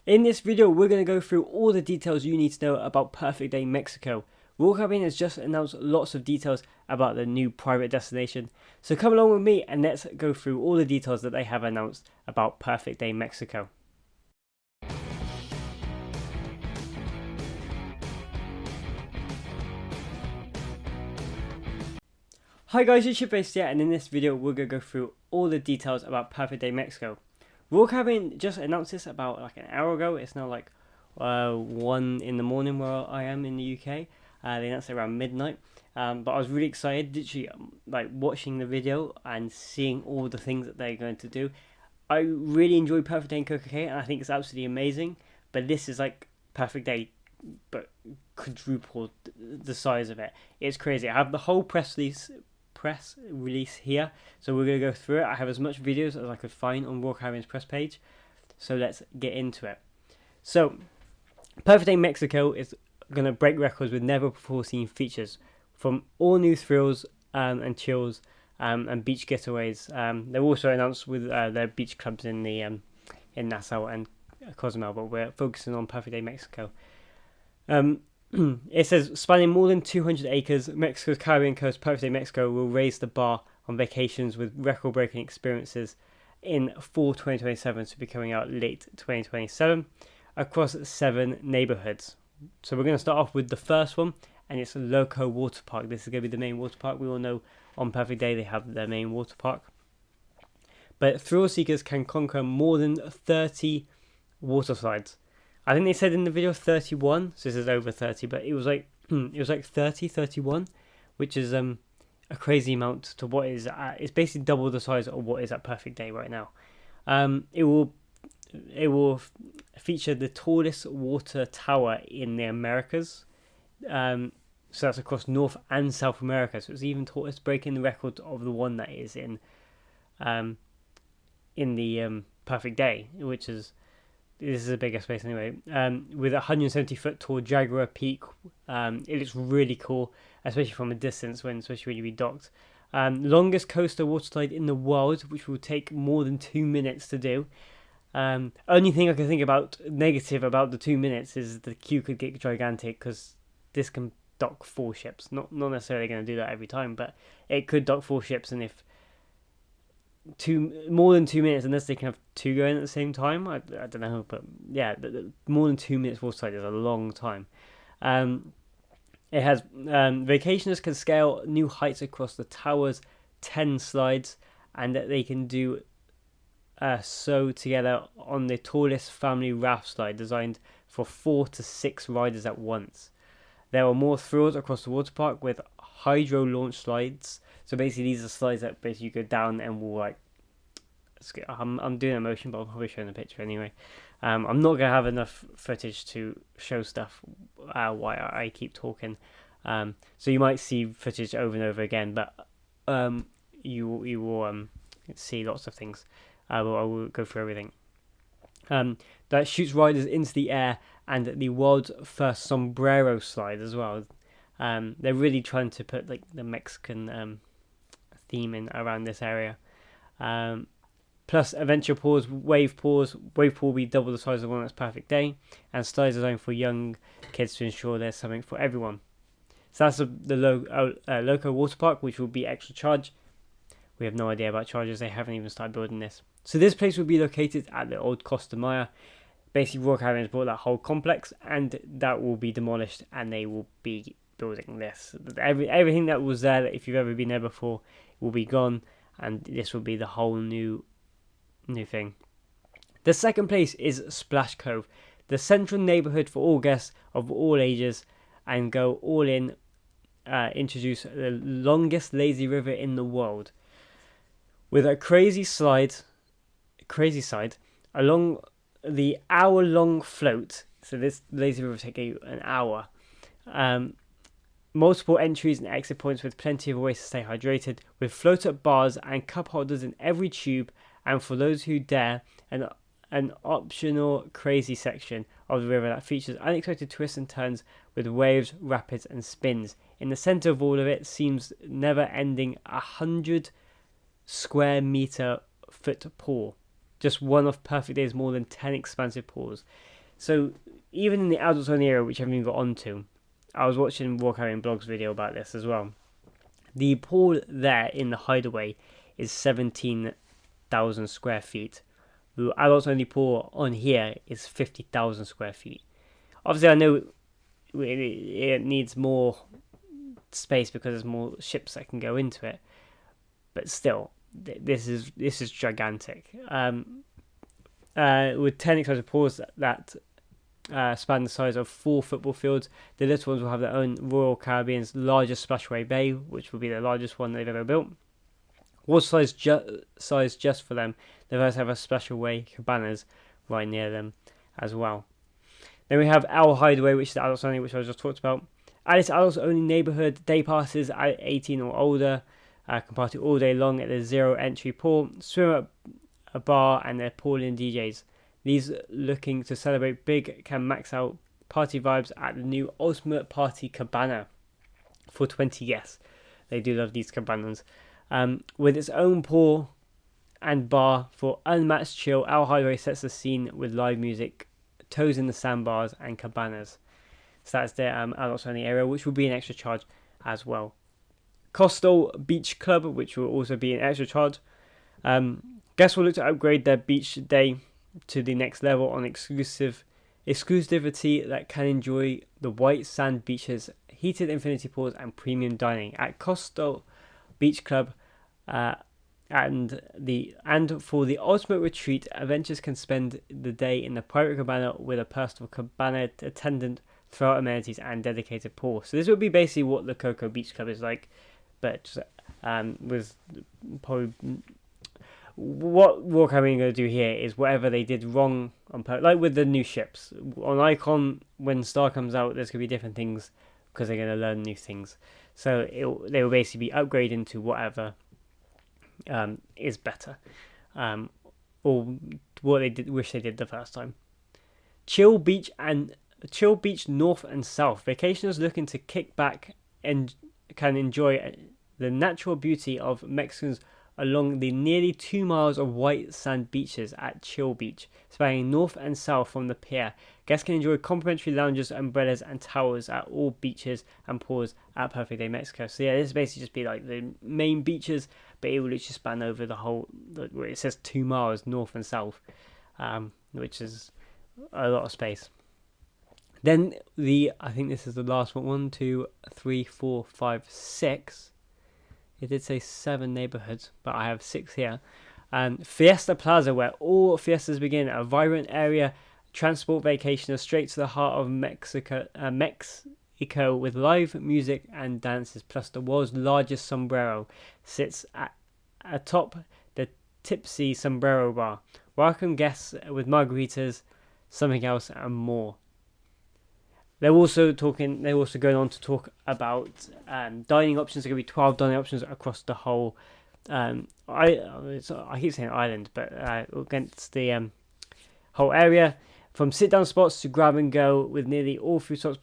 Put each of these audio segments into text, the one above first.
In this video, we're going to go through all the details you need to know about Perfect Day Mexico. Royal Caribbean has just announced lots of details about the new private destination, so come along with me and let's go through all the details that they have announced about Perfect Day Mexico. Hi guys, it's Shipbase here, and in this video we're going to go through all the details about Perfect Day Mexico. Royal Caribbean just announced this about like an hour ago. It's now like 1 in the morning where I am in the UK. They announced it around midnight, but I was really excited, literally like watching the video and seeing all the things that they're going to do. I really enjoy Perfect Day in Coco Cay, and I think it's absolutely amazing, but this is like Perfect Day but quadruple the size of it. It's crazy. I have the whole press release here, so we're going to go through it. I have as much videos as I could find on Royal Caribbean's press page, so let's get into it. So Perfect Day Mexico is going to break records with never before seen features, from all new thrills and chills and beach getaways. They've also announced with their beach clubs in the in Nassau and Cozumel, but we're focusing on Perfect Day Mexico. It says, spanning more than 200 acres, Mexico's Caribbean coast, Perfect Day Mexico will raise the bar on vacations with record-breaking experiences in fall 2027 to be coming out late 2027 across 7 neighborhoods. So we're going to start off with the first one, and it's Loco Water Park. This is going to be the main water park. We all know on Perfect Day they have their main water park. But thrill seekers can conquer more than 30 water slides. I think they said in the video 31, so this is over 30, but it was like 30, 31, which is a crazy amount to what is it's basically double the size of what is at Perfect Day right now. It will feature the tallest water tower in the Americas. So that's across North and South America. So it's even tallest, breaking the record of the one that is in the Perfect Day, which is. This is a bigger space anyway. With a 170 foot tall Jaguar Peak, it looks really cool, especially from a distance, especially when you be docked. Longest coaster water slide in the world, which will take more than 2 minutes to do. Only thing I can think about negative about the 2 minutes is the queue could get gigantic, because this can dock 4 ships. Not necessarily going to do that every time, but it could dock 4 ships, and if more than 2 minutes, unless they can have 2 going at the same time. I don't know, but yeah, more than 2 minutes waterside is a long time. It has vacationers can scale new heights across the tower's 10 slides, and that they can do so together on the tallest family raft slide, designed for 4 to 6 riders at once. There are more thrills across the water park with hydro launch slides. So basically, these are slides that basically you go down and will like. I'm doing a motion, but I'm probably showing a picture anyway. I'm not gonna have enough footage to show stuff while I keep talking. So you might see footage over and over again, but you will see lots of things. I will go through everything. That shoots riders into the air, and the world's first sombrero slide as well. They're really trying to put like the Mexican theme in around this area. Plus adventure pools, wave pools. Wave pool will be double the size of the one that's Perfect Day, and slides are designed for young kids to ensure there's something for everyone. So that's the Loco Water Park, which will be extra charge. We have no idea about charges. They haven't even started building this. So this place will be located at the old Costa Maya. Basically, Royal Caribbean has bought that whole complex, and that will be demolished, and they will be building this. Everything that was there, that if you've ever been there before, will be gone, and this will be the whole new thing. The second place is Splash Cove, the central neighborhood for all guests of all ages, and go all in. Introduce the longest lazy river in the world, with a crazy slide along the hour-long float. So this lazy river will take you an hour. Multiple entries and exit points with plenty of ways to stay hydrated, with float-up bars and cup holders in every tube, and for those who dare, an optional crazy section of the river that features unexpected twists and turns with waves, rapids and spins. In the centre of all of it seems never-ending 100 square meter foot pool. Just one of Perfect Day's more than 10 expansive pools. So even in the adults only area, which I haven't even got onto, I was watching Royal Caribbean Blog's video about this as well. The pool there in the Hideaway is 17,000 square feet. The adults only pool on here is 50,000 square feet. Obviously, I know it needs more space because there's more ships that can go into it, but still, this is gigantic. With 10 exposed pools that span the size of 4 football fields, the little ones will have their own Royal Caribbean's largest splashaway bay, which will be the largest one they've ever built. Water size just for them. They first have a splashaway cabanas right near them as well. Then we have our Hideaway, which is adults only, which I just talked about. At this adults only neighbourhood, day passes at 18 or older can party all day long at the zero entry pool, swim at a bar, and their pooling DJs. These looking to celebrate big can max out party vibes at the new Ultimate Party Cabana for 20 guests. They do love these cabanas. With its own pool and bar for unmatched chill, our Hideaway sets the scene with live music, toes in the sandbars, and cabanas. So that's their adults only area, which will be an extra charge as well. Coastal Beach Club, which will also be an extra charge. Guests will look to upgrade their beach day to the next level on exclusivity that can enjoy the white sand beaches, heated infinity pools, and premium dining at Coastal Beach Club. And for the ultimate retreat, adventurers can spend the day in the private cabana with a personal cabana attendant, throughout amenities, and dedicated pool. So this would be basically what the Coco Beach Club is like, but just, with probably what Royal Caribbean are going to do here is whatever they did wrong on like with the new ships on Icon. When Star comes out, there's going to be different things because they're going to learn new things. So they will basically be upgrading to whatever is better, or what they wish they did the first time. Chill Beach North and South. Vacationers looking to kick back and can enjoy the natural beauty of Mexicans along the nearly 2 miles of white sand beaches at Chill Beach, spanning north and south from the pier. Guests can enjoy complimentary lounges, umbrellas, and towers at all beaches and pools at Perfect Day Mexico. So yeah, this is basically just be like the main beaches, but it will literally span over the whole. It says 2 miles north and south, which is a lot of space. Then I think this is the last one. 1, 2, 3, 4, 5, 6. It did say 7 neighborhoods, but I have 6 here. Fiesta Plaza, where all fiestas begin, a vibrant area, transport vacationers straight to the heart of Mexico with live music and dances, plus the world's largest sombrero sits atop the Tipsy Sombrero Bar. Welcome guests with margaritas, something else, and more. They're also going on to talk about dining options. There are going to be 12 dining options across the whole. I keep saying island, but against the whole area, from sit-down spots to grab and go, with nearly all food stops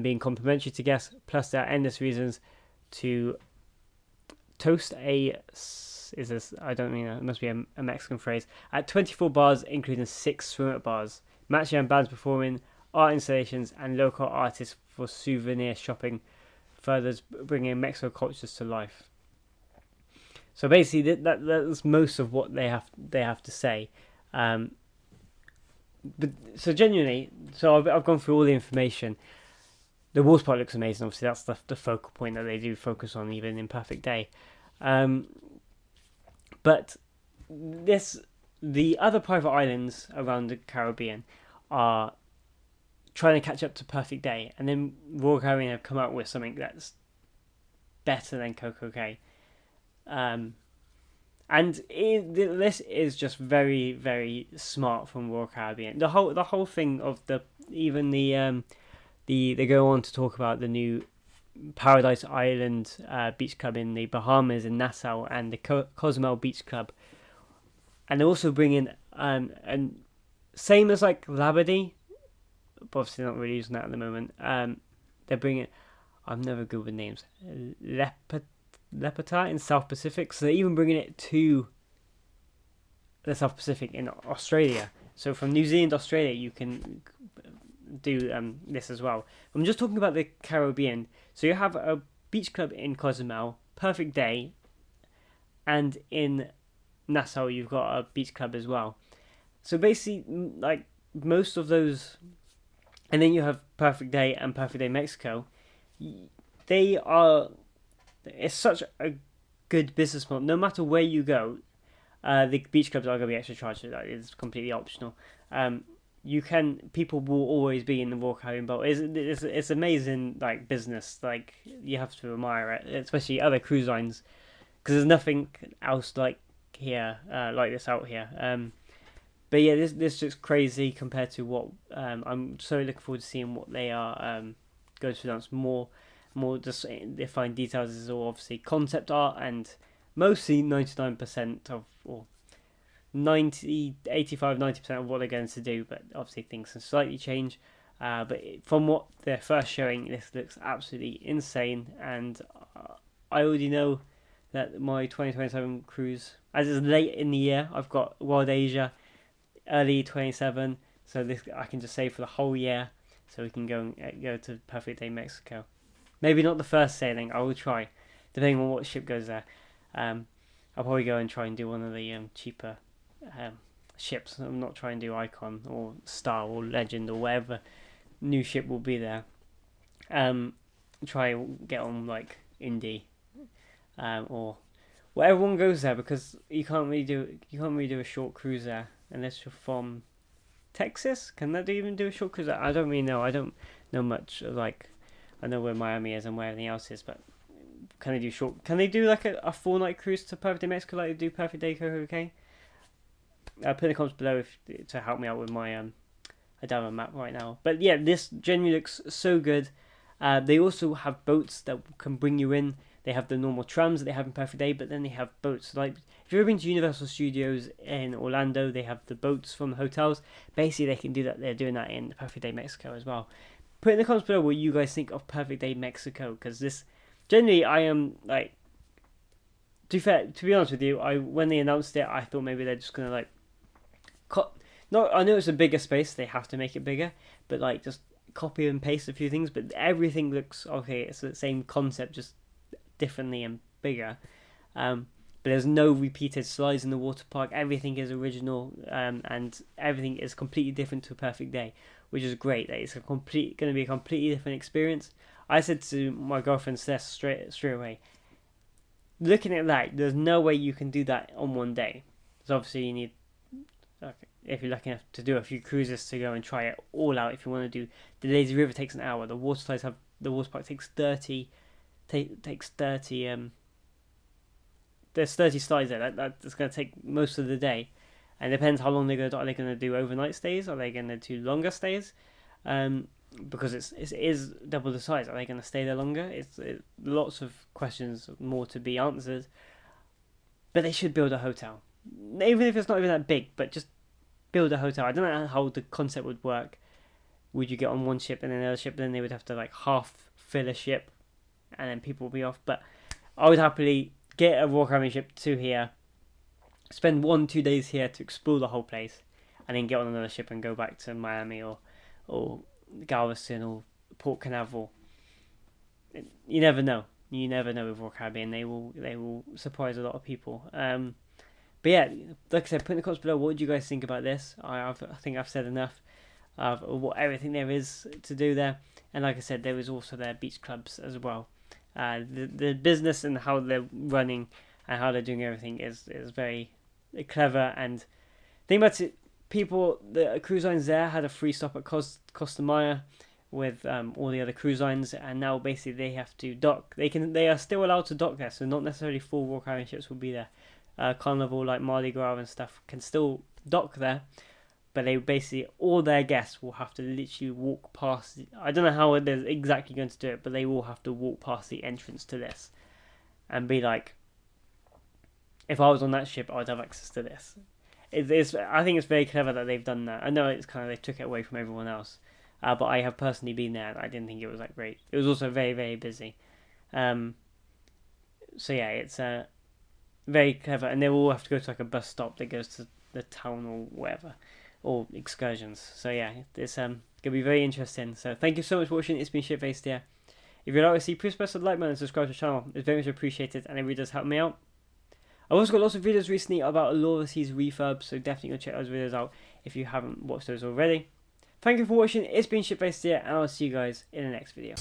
being complimentary to guests. Plus, there are endless reasons to toast a. Is this? I don't mean it must be a Mexican phrase. At 24 bars, including 6 swim-up bars, matching and bands performing, art installations, and local artists for souvenir shopping, further bringing Mexico cultures to life. So basically, that's most of what they have to say. But so genuinely, I've gone through all the information. The water park looks amazing. Obviously, that's the focal point that they do focus on, even in Perfect Day. But the other private islands around the Caribbean are trying to catch up to Perfect Day, and then Royal Caribbean have come out with something that's better than Coco Cay. This is just very, very smart from Royal Caribbean. The whole thing of they go on to talk about the new Paradise Island Beach Club in the Bahamas in Nassau, and the Cozumel Beach Club, and they're also bringing and same as like Labadee, but obviously not really using that at the moment. They're bringing. I'm never good with names. Lepeta in South Pacific, so they're even bringing it to the South Pacific in Australia, So from New Zealand to Australia, you can do this as well. I'm just talking about the Caribbean. So you have a beach club in Cozumel, Perfect Day, and in Nassau you've got a beach club as well. So basically, like most of those, and then you have Perfect Day and Perfect Day Mexico. They are. It's such a good business model. No matter where you go, the beach clubs are going to be extra charged. That is completely optional. You can people will always be in the Royal Caribbean boat. It's amazing like business. Like you have to admire it, especially other cruise lines, because there's nothing else like here like this out here. But yeah, this looks crazy compared to what I'm so looking forward to seeing what they are going to announce more just defined details. Is all obviously concept art and mostly 99% of or 90% of what they're going to do, but obviously things can slightly change. But from what they're first showing, this looks absolutely insane, and I already know that my 2027 cruise, as it's late in the year, I've got World Asia early 27, so this I can just save for the whole year, so we can go to Perfect Day Mexico. Maybe not the first sailing. I will try, depending on what ship goes there. I'll probably go and try and do one of the cheaper ships. I'm not trying to do Icon or Star or Legend or whatever new ship will be there. Try get on like Indy, or well, everyone goes there because you can't really do a short cruise there unless you're from Texas. Can that even do a short cruise? I don't really know. I don't know much. Like I know where Miami is and where everything else is, but can they do short? Can they do like a 4-night cruise to Perfect Day Mexico like they do Perfect Day Coco Cay? Put in the comments below to help me out with my I don't have a map right now. But yeah, this genuinely looks so good. They also have boats that can bring you in. They have the normal trams that they have in Perfect Day, but then they have boats. Like if you've ever been to Universal Studios in Orlando, they have the boats from the hotels. Basically, they can do that. They're doing that in Perfect Day Mexico as well. Put in the comments below what you guys think of Perfect Day Mexico, because this generally I am like. To be honest with you, when they announced it, I thought maybe they're just gonna like cut. No, I know it's a bigger space. They have to make it bigger, but like just copy and paste a few things. But everything looks okay. It's the same concept, just differently and bigger. But there's no repeated slides in the water park. Everything is original, and everything is completely different to a Perfect Day, which is great. It's going to be a completely different experience. I said to my girlfriend Steph straight away, looking at that, there's no way you can do that on one day. So obviously you need, if you're lucky enough to do a few cruises to go and try it all out. If you want to do the Lazy River, takes an hour. The water park takes 30. Takes 30. There's 30 slides there. That's going to take most of the day, and it depends how long they're going to do. Are they going to do overnight stays? Are they going to do longer stays? Because it is double the size. Are they going to stay there longer? It's lots of questions more to be answered. But they should build a hotel, even if it's not even that big. But just build a hotel. I don't know how the concept would work. Would you get on one ship and then another ship? Then they would have to like half fill a ship, and then people will be off. But I would happily get a Royal Caribbean ship to here, spend 1-2 days here to explore the whole place, and then get on another ship and go back to Miami or Galveston or Port Canaveral. You never know. You never know with Royal Caribbean. They will surprise a lot of people. But yeah, like I said, put in the comments below what do you guys think about this. I think I've said enough of what everything there is to do there. And like I said, there is also their beach clubs as well. The business and how they're running and how they're doing everything is very clever. And think about it, the cruise lines there had a free stop at Costa Maya with all the other cruise lines, and now basically they have to dock. They are still allowed to dock there, so not necessarily full Royal Caribbean ships will be there. Carnival like Mardi Gras and stuff can still dock there, but they basically all their guests will have to literally walk past. I don't know how they're exactly going to do it, but they will have to walk past the entrance to this, and be like, if I was on that ship, I'd have access to this. I think it's very clever that they've done that. I know it's kind of they took it away from everyone else, but I have personally been there, and I didn't think it was that great. It was also very, very busy. So yeah, it's very clever, and they will have to go to like a bus stop that goes to the town or whatever, or excursions. So yeah, it's gonna be very interesting. So thank you so much for watching. It's been Shitfaced here. If you'd like to see, please press the like button and subscribe to the channel. It's very much appreciated and it really does help me out. I've also got lots of videos recently about Lore of the Seas refurb, so definitely go check those videos out if you haven't watched those already. Thank you for watching. It's been Shitfaced here, and I'll see you guys in the next video.